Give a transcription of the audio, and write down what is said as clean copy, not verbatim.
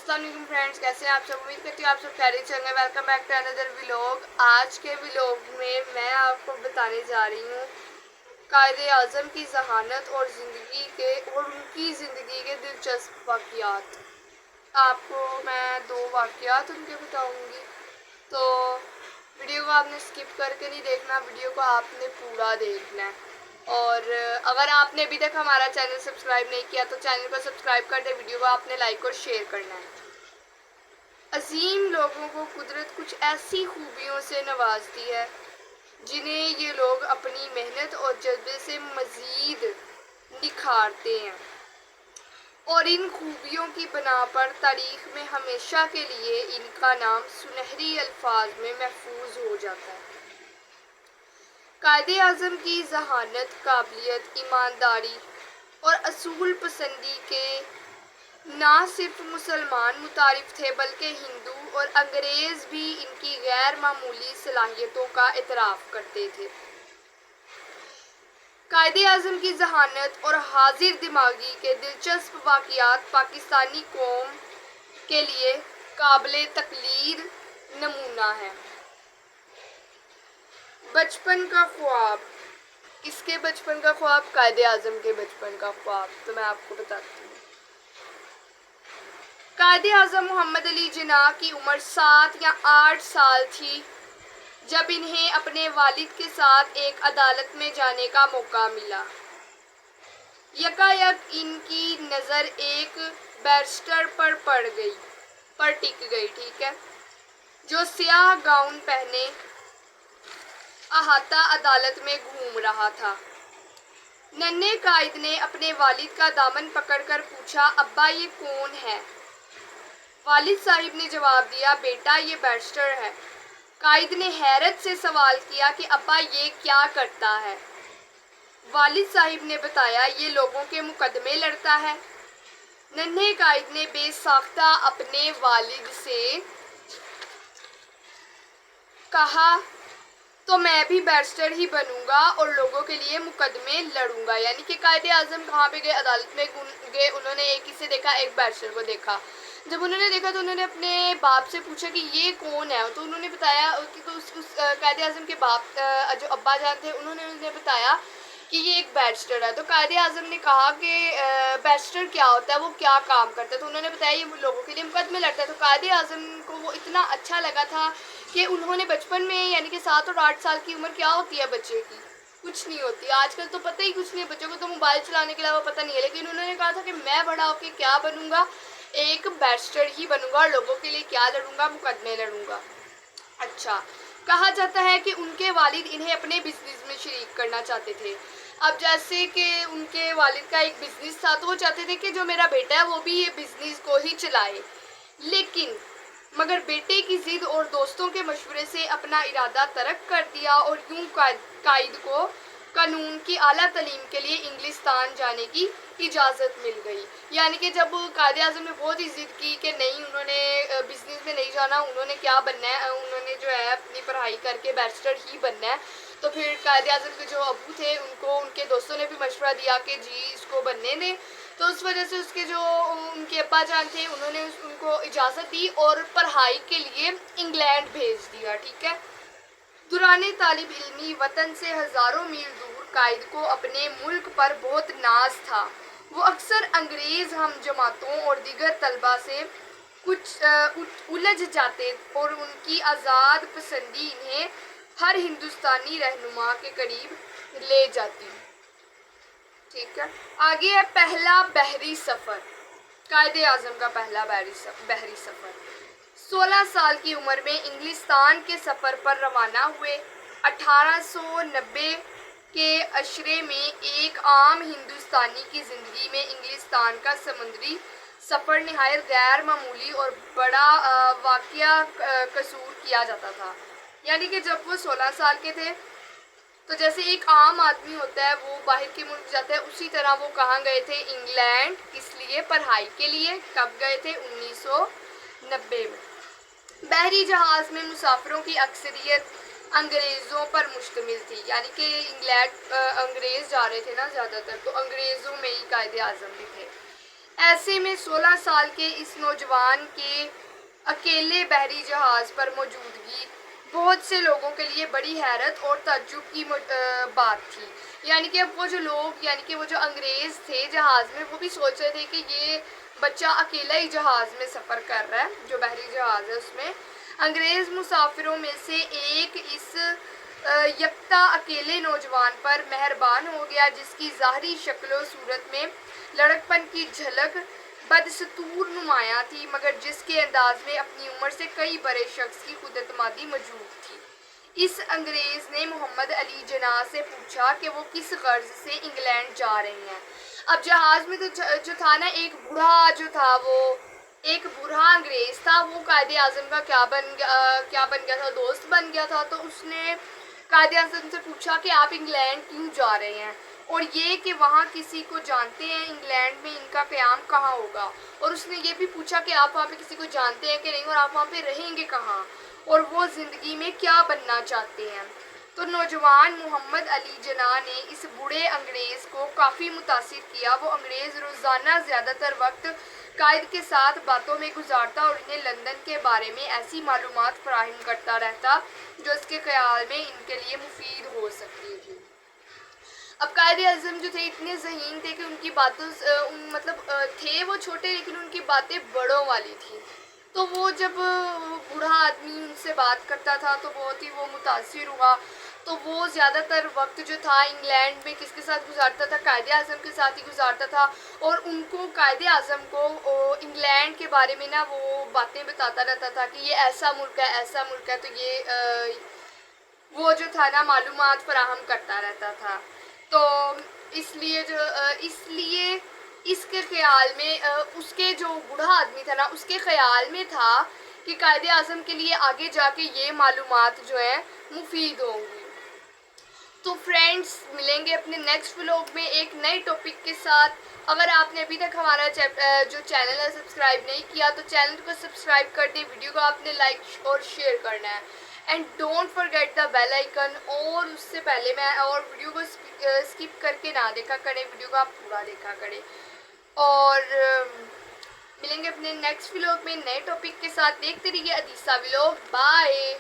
अस्सलाम वालेकुम फ्रेंड्स, कैसे हैं आप सब। उम्मीद करती हूँ आप सब खैरियत से होंगे। Welcome back to another vlog. आज के व्लॉग में मैं आपको बताने जा रही हूँ कायदे आज़म की जहानत और उनकी ज़िंदगी के दिलचस्प वाक़यात। आपको मैं 2 वाक़यात उनके बताऊँगी, तो वीडियो को आपने स्किप करके नहीं देखना, वीडियो को आपने पूरा देखना है। और अगर आपने अभी तक हमारा चैनल सब्सक्राइब नहीं किया तो चैनल को सब्सक्राइब कर दे, वीडियो को आपने लाइक और शेयर करना है। अजीम लोगों को कुदरत कुछ ऐसी खूबियों से नवाजती है जिन्हें ये लोग अपनी मेहनत और जज्बे से मज़ीद निखारते हैं, और इन खूबियों की बना पर तारीख़ में हमेशा के लिए इनका नाम सुनहरी अल्फाज में महफूज हो जाता है। कायदे आज़म की जहानत, काबिलियत, ईमानदारी और असूल पसंदी के ना सिर्फ मुसलमान मुतारिफ थे बल्कि हिंदू और अंग्रेज़ भी इनकी गैर मामूली सलाहियतों का इतराफ़ करते थे। कायदे आज़म की जहानत और हाजिर दिमागी के दिलचस्प वाक़यात पाकिस्तानी कौम के लिए काबिल तक़लीद नमूना है। बचपन का ख्वाब। किसके बचपन का ख्वाब? कायदे आज़म के बचपन का ख्वाब। तो मैं आपको बताती हूँ। कायदे आज़म मोहम्मद अली जिन्नाह की उम्र 7 या 8 साल थी जब इन्हें अपने वालिद के साथ एक अदालत में जाने का मौका मिला। यकायक इनकी नज़र एक बैरिस्टर पर टिक गई, ठीक है, जो स्याह गाउन पहने अहाता अदालत में घूम रहा था। नन्हे कायद ने अपने वालिद का दामन पकड़कर पूछा, अब्बा ये कौन है? वालिद साहिब ने जवाब दिया, बेटा ये बैरिस्टर है। कायद ने हैरत से सवाल किया कि अब्बा ये क्या करता है? वालिद साहिब ने बताया, ये लोगों के मुकदमे लड़ता है। नन्हे कायद ने बेसाख्ता अपने वालिद से कहा, तो मैं भी बैरिस्टर ही बनूंगा और लोगों के लिए मुकदमे लड़ूंगा। यानी कि कायदे आज़म कहाँ पे गए? अदालत में गए। उन्होंने एक किसे देखा? एक बैरिस्टर को देखा। जब उन्होंने देखा तो उन्होंने अपने बाप से पूछा कि ये कौन है, तो उन्होंने बताया कि तो उस कायदे आज़म के बाप जो अब्बा जान थे उन्होंने बताया कि ये एक बैरिस्टर है। तो कायदे आज़म ने कहा कि बैरिस्टर क्या होता है, वो क्या काम करता है? तो उन्होंने बताया ये लोगों के लिए मुकदमे लड़ता है। तो कायदे आज़म को वो इतना अच्छा लगा था कि उन्होंने बचपन में, यानी कि 7 और 8 साल की उम्र क्या होती है बच्चे की? कुछ नहीं होती। आजकल तो पता ही कुछ नहीं है, बच्चों को तो मोबाइल चलाने के अलावा पता नहीं है। लेकिन उन्होंने कहा था कि मैं बड़ा होकर क्या बनूंगा? एक बैरिस्टर ही बनूंगा और लोगों के लिए क्या लड़ूंगा? मुकदमे लड़ूंगा। अच्छा, कहा जाता है कि उनके वालिद इन्हें अपने बिजनेस में शरीक करना चाहते थे। अब जैसे कि उनके वालिद का एक बिजनेस था तो वो चाहते थे कि जो मेरा बेटा है वो भी ये बिजनेस को ही चलाए, लेकिन मगर बेटे की जिद और दोस्तों के मशवरे से अपना इरादा तर्क कर दिया और यूं कायद को कानून की आला तालीम के लिए इंग्लिस्तान जाने की इजाज़त मिल गई। यानी कि जब कायदे आज़म ने बहुत ही ज़िद की कि नहीं, उन्होंने बिजनेस में नहीं जाना, उन्होंने क्या बनना है, उन्होंने जो है अपनी पढ़ाई करके बैरिस्टर ही बनना है। तो फिर कायदे आज़म के जो अबू थे उनको उनके दोस्तों ने भी मशवरा दिया कि जी इसको बनने दें। तो उस वजह से उसके जो उनके अब्बा जान थे उन्होंने उनको इजाज़त दी और पढ़ाई के लिए इंग्लैंड भेज दिया, ठीक है। दुराने तालिब इल्मी वतन से हज़ारों मील दूर कायद को अपने मुल्क पर बहुत नाज था। वो अक्सर अंग्रेज़ हम जमातों और दीगर तलबा से कुछ उलझ जाते और उनकी आज़ाद पसंदी इन्हें हर हिंदुस्तानी रहनुमा के करीब ले जाती, ठीक है। आगे है पहला बहरी सफ़र। कायदे आज़म का पहला बहरी सफ़र 16 साल की उम्र में इंग्लिस्तान के सफ़र पर रवाना हुए। 1890 के अशरे में एक आम हिंदुस्तानी की ज़िंदगी में इंग्लिस्तान का समुद्री सफ़र नहायत गैर मामूली और बड़ा वाक़या कसूर किया जाता था। यानी कि जब वो 16 साल के थे तो जैसे एक आम आदमी होता है वो बाहर के मुल्क जाता है, उसी तरह वो कहाँ गए थे? इंग्लैंड। किस लिए? पढ़ाई के लिए। कब गए थे? 1990 में। बहरी जहाज़ में मुसाफिरों की अक्सरियत अंग्रेज़ों पर मुश्तमिल थी। यानी कि इंग्लैंड अंग्रेज़ जा रहे थे ना ज़्यादातर, तो अंग्रेज़ों में ही कायदे आज़म भी थे। ایسے میں 16 سال کے اس نوجوان کے اکیلے بحری جہاز پر موجودگی بہت سے لوگوں کے لیے بڑی حیرت اور تعجب کی بات تھی. یعنی کہ اب وہ جو لوگ، یعنی کہ وہ جو انگریز تھے جہاز میں، وہ بھی سوچ رہے تھے کہ یہ بچہ اکیلا ہی جہاز میں سفر کر رہا ہے، جو بحری جہاز ہے اس میں. انگریز مسافروں میں سے ایک اس یکتا اکیلے نوجوان پر مہربان ہو گیا، جس کی ظاہری شکل و صورت میں لڑکپن کی جھلک بدستور نمایاں تھی، مگر جس کے انداز میں اپنی عمر سے کئی بڑے شخص کی خود اعتمادی موجود تھی. اس انگریز نے محمد علی جناح سے پوچھا کہ وہ کس غرض سے انگلینڈ جا رہے ہیں. اب جہاز میں تو جو تھا نا، ایک بوڑھا جو تھا، وہ ایک بوڑھا انگریز تھا، وہ قائد اعظم کا کیا بن گیا تھا، دوست بن گیا تھا. تو اس نے قائد اعظم سے پوچھا کہ آپ انگلینڈ کیوں جا رہے ہیں، اور یہ کہ وہاں کسی کو جانتے ہیں، انگلینڈ میں ان کا قیام کہاں ہوگا. اور اس نے یہ بھی پوچھا کہ آپ وہاں پہ کسی کو جانتے ہیں کہ نہیں، اور آپ وہاں پہ رہیں گے کہاں، اور وہ زندگی میں کیا بننا چاہتے ہیں. تو نوجوان محمد علی جناح نے اس بوڑھے انگریز کو کافی متاثر کیا. وہ انگریز روزانہ زیادہ تر وقت قائد کے ساتھ باتوں میں گزارتا اور انہیں لندن کے بارے میں ایسی معلومات فراہم کرتا رہتا جو اس کے خیال میں ان کے لیے مفید ہو سکتی تھی. اب قائد اعظم جو تھے اتنے ذہین تھے کہ ان کی باتوں تھے وہ چھوٹے، لیکن ان کی باتیں بڑوں والی تھیں. تو وہ جب بوڑھا آدمی ان سے بات کرتا تھا تو بہت ہی وہ متاثر ہوا. تو وہ زیادہ تر وقت جو تھا انگلینڈ میں کس کے ساتھ گزارتا تھا، قائد اعظم کے ساتھ ہی گزارتا تھا. اور ان کو قائد اعظم کو انگلینڈ کے بارے میں نا وہ باتیں بتاتا رہتا تھا کہ یہ ایسا ملک ہے، ایسا ملک ہے. تو یہ وہ جو تھا نا معلومات فراہم کرتا رہتا تھا. تو اس لیے اس کے خیال میں اس کے جو بوڑھا آدمی تھا نا، اس کے خیال میں تھا کہ قائد اعظم کے لیے آگے جا کے یہ معلومات جو ہیں مفید ہوں گی. تو فرینڈز، ملیں گے اپنے نیکسٹ ولاگ میں ایک نئے ٹاپک کے ساتھ. اگر آپ نے ابھی تک ہمارا جو چینل ہے سبسکرائب نہیں کیا تو چینل کو سبسکرائب کر دیں. ویڈیو کو آپ نے لائک اور شیئر کرنا ہے. And don't forget the bell icon. اور اس سے پہلے میں اور ویڈیو کو اسکپ کر کے نہ دیکھا کریں، ویڈیو کو آپ پورا دیکھا کریں. اور ملیں گے اپنے نیکسٹ ولاگ میں نئے ٹاپک کے ساتھ. دیکھتے رہیے ادیسہ ولاگ. بائے.